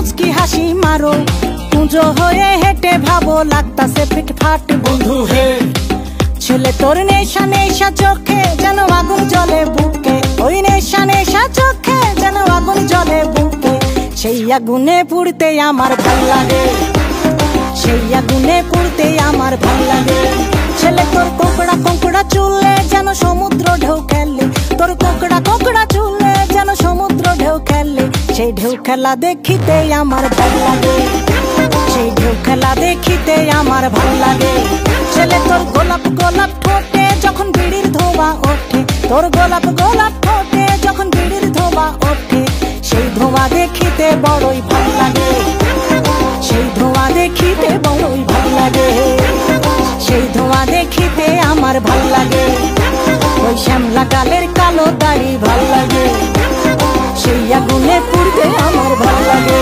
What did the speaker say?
মুচকি হাসি মারো, পুজো হয়ে হেঁটে ভাবো লাগতাছে ফিটফাট বন্ধু হে। ছেলে তোর নেশা নেশা চোখে যেন আগুন জ্বলে বুকে, ওই নেশা নেশা চোখে যেন আগুন জ্বলে বুকে। সেই আগুনে পুড়তে আমার ভাল লাগে, সেই আগুনে পুড়তে আমার ভাল লাগে। ছেলে তোর কোকড়া কোকড়া চুলে যেন সমুদ্র ঢেউ খেলে, তোর কোকড়া কোকড়া চুলে যেন সমুদ্র ঢেউ খেলে। সেই ঢেউ খেলা দেখিতে আমার ভাল লাগে, সেই ঢেউ খেলা দেখিতে আমার ভাল লাগে। ছেলে তোর গোলাপ গোলাপ ঠোঁটে যখন বিড়ির ধোঁয়া ওঠে, তোর গোলাপ গোলাপ ঠোঁটে যখন বিড়ির ধোঁয়া ওঠে। সেই ধোঁয়া দেখিতে বড়ই ভাল লাগে, সেই ধোঁয়া দেখিতে বড়ই ভাল লাগে, সেই ধোঁয়া দেখিতে আমার ভাল লাগে। ওই শ্যামলা গালের কালো দাড়ি ভাল লাগে, সেই আগুনে পুড়তে আমার ভাল লাগে।